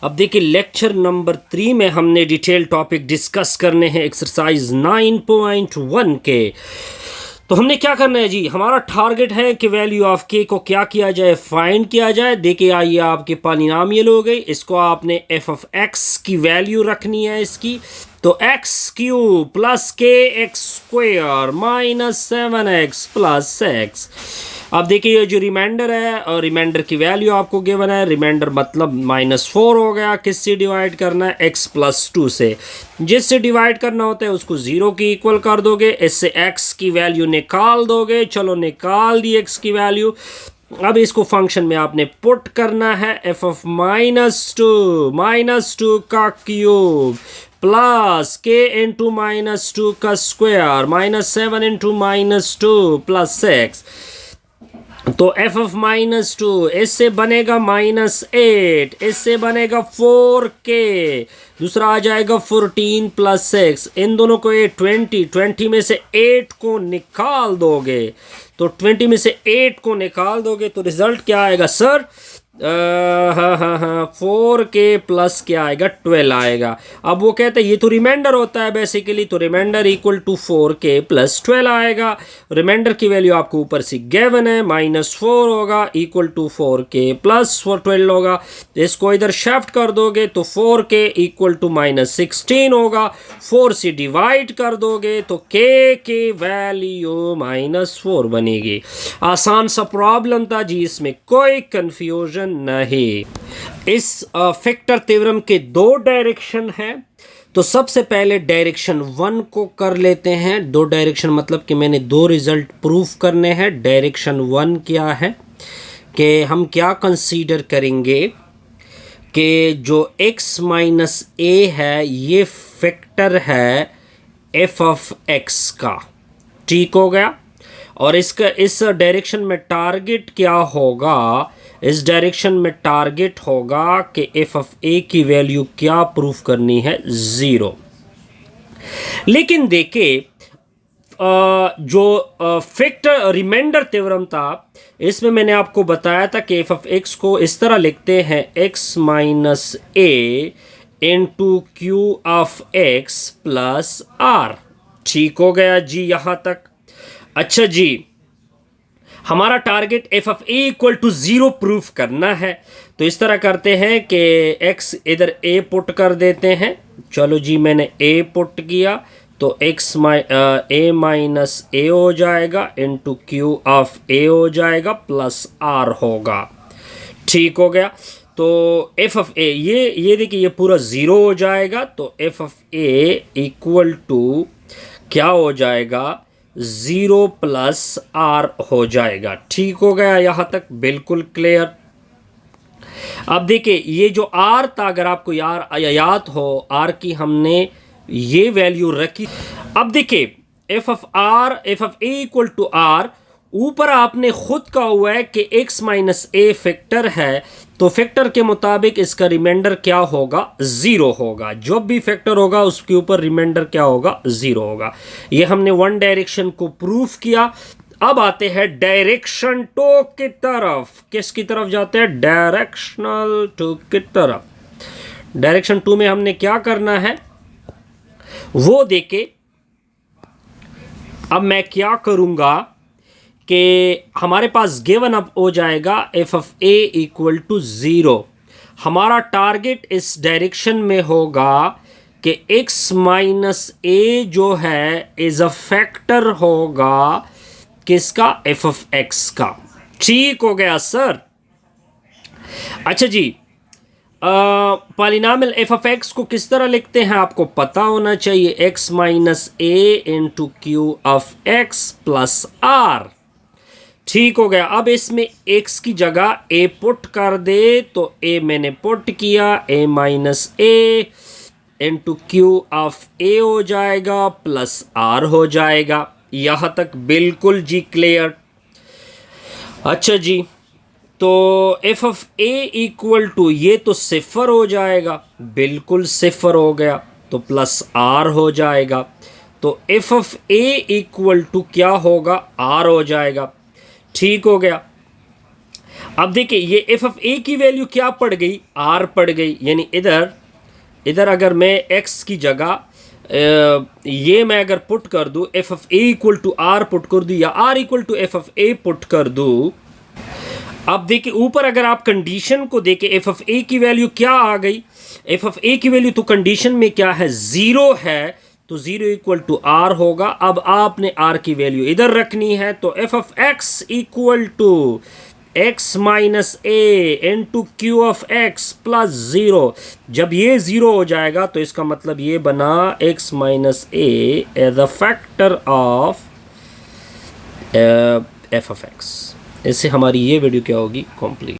अब देखिए lecture number 3 में हमने डिटेल टॉपिक डिस्कस करने हैं एक्सरसाइज 9.1 के। तो हमने क्या करना है जी, हमारा टारगेट है कि वैल्यू ऑफ के को क्या किया जाए, फाइंड किया जाए। देखिए आइए आपके पॉलिनॉमियल हो गई, इसको आपने एफ ऑफ एक्स की वैल्यू रखनी है इसकी। तो एक्स क्यूब प्लस के x square minus 7x plus x. अब देखिए ये जो रिमाइंडर है और रिमाइंडर की वैल्यू आपको गिवन है, रिमाइंडर मतलब -4 हो गया। किससे डिवाइड करना है, x प्लस 2 से। जिससे डिवाइड करना होता है उसको 0 की इक्वल कर दोगे, इससे x की वैल्यू निकाल दोगे। चलो निकाल दी x की वैल्यू। अब इसको फंक्शन में आपने पुट करना है, f ऑफ -2 का क्यूब प्लस के इंटू -2 का स्क्वायर -7 इंटू -2 प्लस एक्स। तो f ऑफ -2 इससे बनेगा -8, इससे बनेगा 4k, दूसरा आ जाएगा 14 प्लस 6। इन दोनों को ये 20 में से 8 को निकाल दोगे, तो 20 में से 8 को निकाल दोगे तो रिजल्ट क्या आएगा सर, 4k प्लस क्या आएगा, 12 आएगा। अब वो कहते हैं ये तो रिमाइंडर होता है बेसिकली, तो reminder equal to 4k plus 12 आएगा। रिमाइंडर की वैल्यू आपको ऊपर से गिवन है, -4 होगा इक्वल टू 4k प्लस 12 होगा। इसको इधर शिफ्ट कर दोगे तो 4k इक्वल टू -16 होगा। 4 से डिवाइड कर दोगे तो k की वैल्यू -4 बनेगी। आसान सा प्रॉब्लम था जी, इसमें कोई कंफ्यूजन नहीं। इस फैक्टर थ्योरम के 2 डायरेक्शन हैं, तो सबसे पहले डायरेक्शन 1 को कर लेते हैं। 2 डायरेक्शन मतलब कि मैंने 2 रिजल्ट प्रूफ करने हैं। डायरेक्शन 1 क्या है कि हम क्या कंसीडर करेंगे कि जो x माइनस a है ये फैक्टर है f ऑफ x का, ठीक हो गया। और इसका इस डायरेक्शन में टारगेट क्या होगा, इस डायरेक्शन में टारगेट होगा कि f ऑफ a की वैल्यू क्या प्रूफ करनी है, 0। लेकिन देखिए जो फैक्टर रिमाइंडर थ्योरम था, इसमें मैंने आपको बताया था कि f ऑफ x को इस तरह लिखते हैं, x minus a into q of x plus r। ठीक हो गया जी यहाँ तक। अच्छा जी, हमारा target f of a equal to 0 proof करना है। तो इस तरह करते हैं कि x इधर a पुट कर देते हैं। चलो जी मैंने a पुट किया तो a माइनस a हो जाएगा इंटू क्यू ऑफ a हो जाएगा प्लस r होगा। ठीक हो गया। तो f ऑफ a ये देखिए ये पूरा 0 हो जाएगा, तो f of a equal to क्या हो जाएगा, 0 प्लस r हो जाएगा। ठीक हो गया यहाँ तक, बिल्कुल क्लियर। अब देखिए ये जो r था, अगर आपको याद हो r की हमने ये वैल्यू रखी। अब देखिए f of a equal to r, ऊपर आपने खुद कहा हुआ है कि x माइनस a फैक्टर है, तो फैक्टर के मुताबिक इसका रिमाइंडर क्या होगा, 0 होगा। जो भी फैक्टर होगा उसके ऊपर रिमाइंडर क्या होगा, 0 होगा। ये हमने 1 डायरेक्शन को प्रूफ किया। अब आते हैं डायरेक्शन 2 की तरफ। किसकी तरफ जाते हैं, डायरेक्शनल 2 की तरफ। डायरेक्शन 2 में हमने क्या करना है वो देखे। अब मैं क्या करूंगा कि हमारे पास गिवन अप हो जाएगा f of a equal to 0। हमारा टारगेट इस डायरेक्शन में होगा कि x माइनस a जो है इज अ फैक्टर होगा किसका, f ऑफ x का। ठीक हो गया सर। अच्छा जी, पॉलिनॉमियल f ऑफ x को किस तरह लिखते हैं आपको पता होना चाहिए, x minus a into q of x plus r। ठीक हो गया। अब इसमें x की जगह a पुट कर दे, तो a मैंने पुट किया, a minus a into q of a हो जाएगा प्लस r हो जाएगा। यहाँ तक बिल्कुल जी क्लियर। अच्छा जी, तो f of a equal to ये तो 0 हो जाएगा, बिल्कुल 0 हो गया, तो प्लस r हो जाएगा। तो f of a equal to क्या होगा, r हो जाएगा। ठीक हो गया। अब देखिए ये एफ ऑफ ए की वैल्यू क्या पड़ गई, आर पड़ गई, यानी इधर अगर मैं एक्स की जगह ये मैं अगर पुट कर दूँ f of a equal to r put कर दूँ या r equal to f of a put कर दूँ। अब देखिए ऊपर अगर आप कंडीशन को देखें एफ ऑफ ए की वैल्यू क्या आ गई, एफ ऑफ ए की वैल्यू तो कंडीशन में क्या है, ज़ीरो है, तो ज़ीरो इक्वल टू आर होगा। अब आपने आर की वैल्यू इधर रखनी है, तो f of x equal to x minus a into q of x plus zero. जब ये ज़ीरो हो जाएगा तो इसका मतलब ये बना x minus a as a factor of f of x. इससे हमारी ये वीडियो क्या होगी, कंप्लीट।